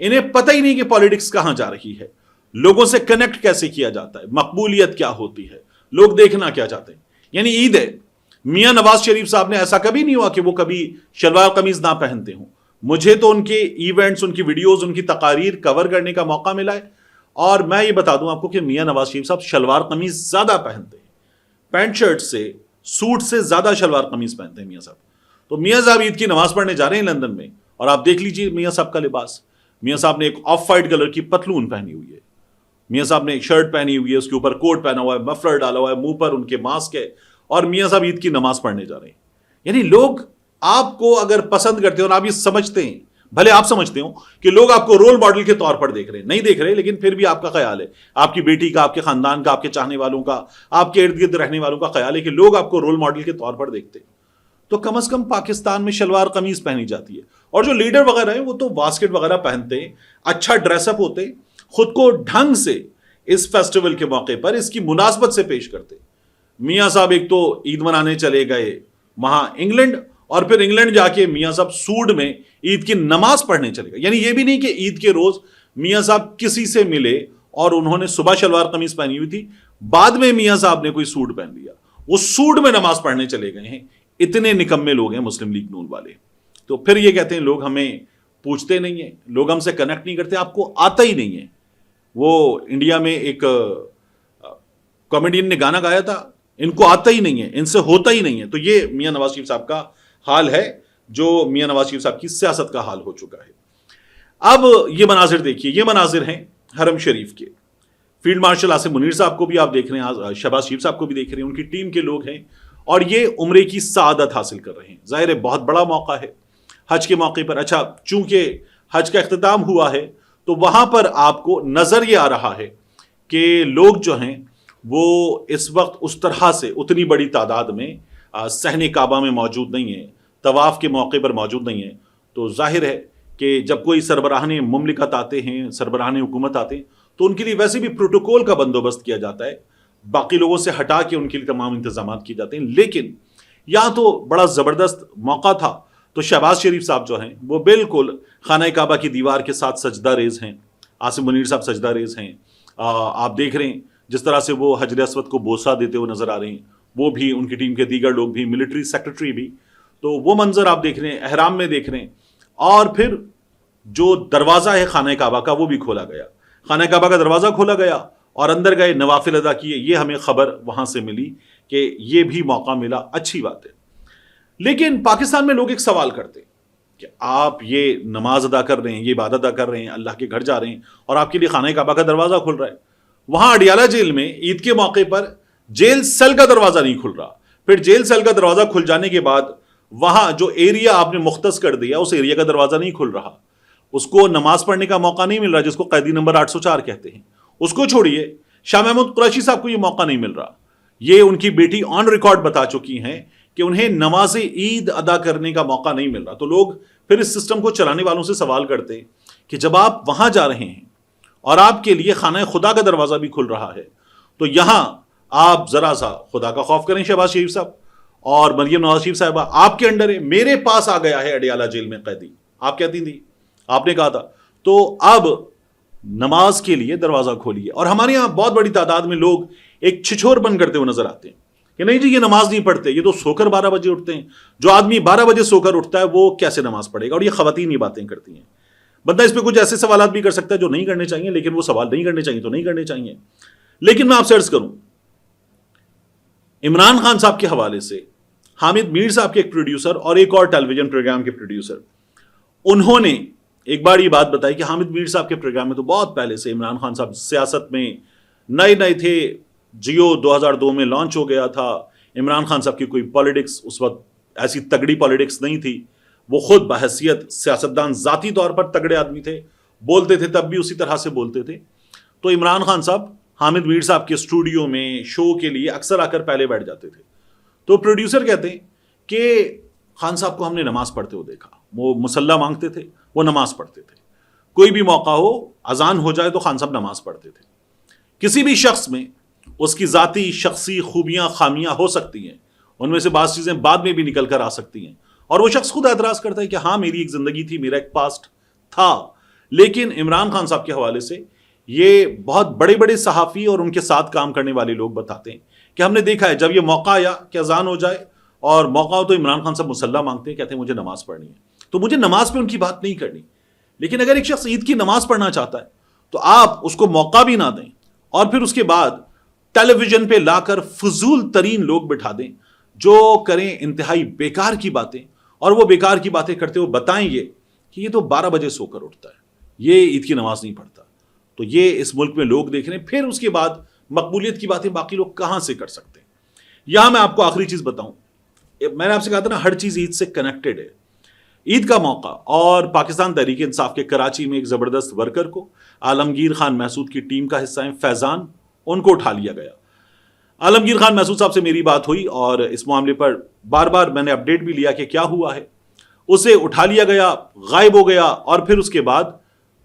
انہیں پتہ ہی نہیں کہ پالیٹکس کہاں جا رہی ہے, لوگوں سے کنیکٹ کیسے کیا جاتا ہے, مقبولیت کیا ہوتی ہے, لوگ دیکھنا کیا چاہتے ہیں. یعنی عید ہے, میاں نواز شریف صاحب نے ایسا کبھی نہیں ہوا کہ وہ کبھی شلوار قمیض نہ پہنتے ہوں. مجھے تو ان کے ایونٹس, ان کی ویڈیوز, ان کی تقاریر کور کرنے کا موقع ملا ہے, اور میں یہ بتا دوں آپ کو کہ میاں نواز شریف صاحب شلوار قمیض زیادہ پہنتے ہیں, پینٹ شرٹ سے, سوٹ سے زیادہ شلوار قمیض پہنتے ہیں میاں صاحب. تو میاں صاحب عید کی نماز پڑھنے جا رہے ہیں لندن میں, اور آپ دیکھ لیجئے میاں صاحب کا لباس. میاں صاحب نے ایک آف وائٹ کلر کی پتلون پہنی ہوئی ہے, میاں صاحب نے ایک شرٹ پہنی ہوئی ہے, اس کے اوپر کوٹ پہنا ہوا ہے, مفلر ڈالا ہوا ہے, منہ پر ان کے ماسک ہے, اور میاں صاحب عید کی نماز پڑھنے جا رہے ہیں. یعنی لوگ آپ کو اگر پسند کرتے ہیں اور آپ یہ سمجھتے ہیں, بھلے آپ سمجھتے ہوں کہ لوگ آپ کو رول ماڈل کے طور پر دیکھ رہے ہیں, نہیں دیکھ رہے, لیکن پھر بھی آپ کا خیال ہے, آپ کی بیٹی کا, آپ کے خاندان کا, آپ کے چاہنے والوں کا, آپ کے ارد گرد رہنے والوں کا خیال ہے کہ لوگ آپ کو رول ماڈل کے طور پر دیکھتے ہیں. تو کم از کم پاکستان میں شلوار قمیض پہنی جاتی ہے, اور جو لیڈر وغیرہ ہیں وہ تو واسکٹ وغیرہ پہنتے ہیں, اچھا ڈریس اپ ہوتے, خود کو ڈھنگ سے اس فیسٹیول کے موقع پر اس کی مناسبت سے پیش کرتے. میاں صاحب ایک تو عید منانے چلے گئے وہاں انگلینڈ, اور پھر انگلینڈ جا کے میاں صاحب سوٹ میں عید کی نماز پڑھنے چلے گئے. یعنی یہ بھی نہیں کہ عید کے روز میاں صاحب کسی سے ملے اور انہوں نے صبح شلوار قمیض پہنی ہوئی تھی, بعد میں میاں صاحب نے کوئی سوٹ پہن لیا, وہ سوٹ میں نماز پڑھنے چلے گئے ہیں. اتنے نکمے لوگ ہیں مسلم لیگ نون والے. تو پھر یہ کہتے ہیں لوگ ہمیں پوچھتے نہیں ہیں, لوگ ہم سے کنیکٹ نہیں کرتے, آپ کو آتا ہی نہیں ہے. وہ انڈیا میں ایک کامیڈین نے گانا گایا تھا, ان کو آتا ہی نہیں ہے, ان سے ہوتا ہی نہیں ہے. تو یہ میاں نواز شریف صاحب کا حال ہے, جو میاں نواز شریف صاحب کی سیاست کا حال ہو چکا ہے. اب یہ مناظر دیکھیے, یہ مناظر ہیں حرم شریف کے. فیلڈ مارشل آصف منیر صاحب کو بھی آپ دیکھ رہے ہیں, شہباز شریف صاحب کو بھی دیکھ رہے ہیں, ان کی ٹیم کے لوگ ہیں, اور یہ عمرے کی سعادت حاصل کر رہے ہیں. ظاہر ہے بہت بڑا موقع ہے حج کے موقع پر. اچھا, چونکہ حج کا اختتام ہوا ہے تو وہاں پر آپ کو نظر یہ آ رہا ہے کہ لوگ جو ہیں وہ اس وقت اس طرح سے اتنی بڑی تعداد میں صحن کعبہ میں موجود نہیں ہیں, طواف کے موقع پر موجود نہیں ہیں. تو ظاہر ہے کہ جب کوئی سربراہان مملکت آتے ہیں, سربراہان حکومت آتے ہیں, تو ان کے لیے ویسے بھی پروٹوکول کا بندوبست کیا جاتا ہے, باقی لوگوں سے ہٹا کے ان کے لیے تمام انتظامات کیے جاتے ہیں. لیکن یہاں تو بڑا زبردست موقع تھا, تو شہباز شریف صاحب جو ہیں وہ بالکل خانہ کعبہ کی دیوار کے ساتھ سجدہ ریز ہیں. آصف منیر صاحب سجدہ ریز ہیں. آپ دیکھ رہے ہیں جس طرح سے وہ حجر اسود کو بوسہ دیتے ہوئے نظر آ رہے ہیں, وہ بھی, ان کی ٹیم کے دیگر لوگ بھی, ملٹری سیکرٹری بھی. تو وہ منظر آپ دیکھ رہے ہیں, احرام میں دیکھ رہے ہیں. اور پھر جو دروازہ ہے خانہ کعبہ کا وہ بھی کھولا گیا, خانہ کعبہ کا دروازہ کھولا گیا, اور اندر گئے, نوافل ادا کیے. یہ ہمیں خبر وہاں سے ملی کہ یہ بھی موقع ملا, اچھی بات ہے. لیکن پاکستان میں لوگ ایک سوال کرتے ہیں کہ آپ یہ نماز ادا کر رہے ہیں, یہ عبادت ادا کر رہے ہیں, اللہ کے گھر جا رہے ہیں, اور آپ کے لیے خانہ کعبہ کا دروازہ کھل رہا ہے. وہاں اڈیالہ جیل میں عید کے موقع پر جیل سیل کا دروازہ نہیں کھل رہا. پھر جیل سیل کا دروازہ کھل جانے کے بعد وہاں جو ایریا آپ نے مختص کر دیا, اس ایریا کا دروازہ نہیں کھل رہا, اس کو نماز پڑھنے کا موقع نہیں مل رہا, جس کو قیدی نمبر 804 کہتے ہیں. اس کو چھوڑیے, شاہ محمود قریشی صاحب کو یہ موقع نہیں مل رہا. یہ ان کی بیٹی آن ریکارڈ بتا چکی ہیں کہ انہیں نماز عید ادا کرنے کا موقع نہیں مل رہا. تو لوگ پھر اس سسٹم کو چلانے والوں سے سوال کرتے کہ جب آپ وہاں جا رہے ہیں اور آپ کے لیے خانہ خدا کا دروازہ بھی کھل رہا ہے, تو یہاں آپ ذرا سا خدا کا خوف کریں. شہباز شریف صاحب اور مریم نواز شریف صاحبہ آپ کے انڈر ہے, میرے پاس آ گیا ہے اڈیالہ جیل میں قیدی, آپ کہتی تھی, آپ نے کہا تھا, تو اب نماز کے لیے دروازہ کھولیے. اور ہمارے یہاں بہت بڑی تعداد میں لوگ ایک چھچور بن کرتے ہوئے نظر آتے ہیں کہ نہیں جی یہ نماز نہیں پڑھتے, یہ تو سو کر 12 بجے اٹھتے ہیں. جو آدمی 12 بجے سو کر اٹھتا ہے وہ کیسے نماز پڑھے گا؟ اور یہ خواتین یہ باتیں کرتی ہیں. بندہ اس پہ کچھ ایسے سوالات بھی کر سکتا ہے جو نہیں کرنے چاہیے, لیکن وہ سوال نہیں کرنے چاہیے تو نہیں کرنے چاہیے. لیکن میں آپ سے عرض کروں, عمران خان صاحب کے حوالے سے حامد میر صاحب کے ایک پروڈیوسر اور ایک اور ٹیلی ویژن پروگرام کے پروڈیوسر, انہوں نے ایک بار یہ بات بتائی کہ حامد میر صاحب کے پروگرام میں تو بہت پہلے سے عمران خان صاحب سیاست میں نئے تھے, جیو 2002 میں لانچ ہو گیا تھا. عمران خان صاحب کی کوئی پالیٹکس اس وقت ایسی تگڑی پالیٹکس نہیں تھی, وہ خود بحیثیت سیاستدان ذاتی طور پر تگڑے آدمی تھے, بولتے تھے تب بھی اسی طرح سے بولتے تھے. تو عمران خان صاحب حامد میر صاحب کے اسٹوڈیو میں شو کے لیے اکثر آ کر پہلے بیٹھ جاتے تھے. تو پروڈیوسر کہتے ہیں کہ خان صاحب کو ہم نے نماز پڑھتے ہوئے دیکھا, وہ مسلح مانگتے تھے, وہ نماز پڑھتے تھے. کوئی بھی موقع ہو, اذان ہو جائے تو خان صاحب نماز پڑھتے تھے. کسی بھی شخص میں اس کی ذاتی شخصی خوبیاں خامیاں ہو سکتی ہیں, ان میں سے بعض چیزیں بعد میں بھی نکل کر آ سکتی ہیں, اور وہ شخص خود اعتراض کرتا ہے کہ ہاں میری ایک زندگی تھی, میرا ایک پاسٹ تھا, لیکن عمران خان صاحب کے حوالے سے یہ بہت بڑے بڑے صحافی اور ان کے ساتھ کام کرنے والے لوگ بتاتے ہیں کہ ہم نے دیکھا ہے جب یہ موقع آیا کہ اذان ہو جائے اور موقع ہو تو عمران خان صاحب مصلی مانگتے ہیں، کہتے ہیں مجھے نماز پڑھنی ہے، تو مجھے نماز پہ ان کی بات نہیں کرنی. لیکن اگر ایک شخص عید کی نماز پڑھنا چاہتا ہے تو آپ اس کو موقع بھی نہ دیں اور پھر اس کے بعد ٹیلی ویژن پہ لا کر فضول ترین لوگ بٹھا دیں جو کریں انتہائی بیکار کی باتیں، اور وہ بیکار کی باتیں کرتے ہوئے بتائیں یہ کہ یہ تو 12 بجے سو کر اٹھتا ہے، یہ عید کی نماز نہیں پڑھتا. تو یہ اس ملک میں لوگ دیکھ رہے ہیں. پھر اس کے بعد مقبولیت کی باتیں باقی لوگ کہاں سے کر سکتے ہیں؟ یہاں میں آپ کو آخری چیز بتاؤں، میں نے آپ سے کہا تھا نا ہر چیز عید سے کنیکٹڈ ہے. عید کا موقع اور پاکستان تحریک انصاف کے کراچی میں ایک زبردست ورکر کو عالمگیر خان محسود کی ٹیم کا حصہ ہیں فیضان، ان کو اٹھا لیا گیا. عالمگیر خان محسود صاحب سے میری بات ہوئی اور اس معاملے پر بار بار میں نے اپڈیٹ بھی لیا کہ کیا ہوا ہے. اسے اٹھا لیا گیا، غائب ہو گیا، اور پھر اس کے بعد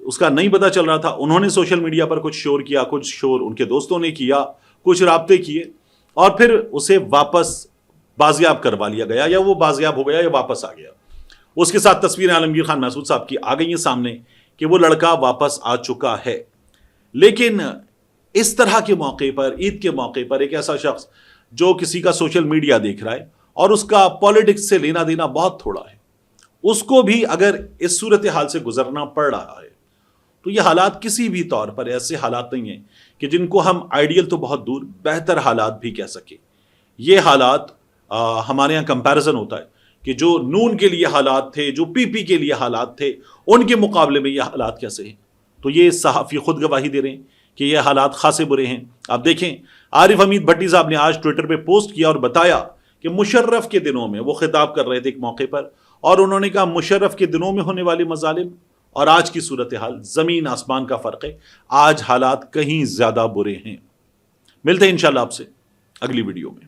اس کا نہیں پتہ چل رہا تھا. انہوں نے سوشل میڈیا پر کچھ شور کیا، کچھ شور ان کے دوستوں نے کیا، کچھ رابطے کیے، اور پھر اسے واپس بازیاب کروا لیا گیا، یا وہ بازیاب ہو گیا یا واپس آ گیا. اس کے ساتھ تصویریں عالمگیر خان محسود صاحب کی آ گئی ہیں سامنے کہ وہ لڑکا واپس آ چکا ہے. لیکن اس طرح کے موقع پر، عید کے موقع پر، ایک ایسا شخص جو کسی کا سوشل میڈیا دیکھ رہا ہے اور اس کا پالیٹکس سے لینا دینا بہت تھوڑا ہے، اس کو بھی اگر اس صورتحال سے گزرنا پڑ رہا ہے تو یہ حالات کسی بھی طور پر ایسے حالات نہیں ہیں کہ جن کو ہم آئیڈیل تو بہت دور، بہتر حالات بھی کہہ سکیں. یہ حالات ہمارے یہاں کمپیریزن ہوتا ہے کہ جو نون کے لیے حالات تھے، جو پی پی کے لیے حالات تھے، ان کے مقابلے میں یہ حالات کیسے ہیں. تو یہ صحافی خود گواہی دے رہے ہیں کہ یہ حالات خاصے برے ہیں. آپ دیکھیں عارف حمید بھٹی صاحب نے آج ٹویٹر پہ پوسٹ کیا اور بتایا کہ مشرف کے دنوں میں وہ خطاب کر رہے تھے ایک موقع پر، اور انہوں نے کہا مشرف کے دنوں میں ہونے والے مظالم اور آج کی صورتحال زمین آسمان کا فرق ہے. آج حالات کہیں زیادہ برے ہیں. ملتے ہیں انشاءاللہ آپ سے اگلی ویڈیو میں.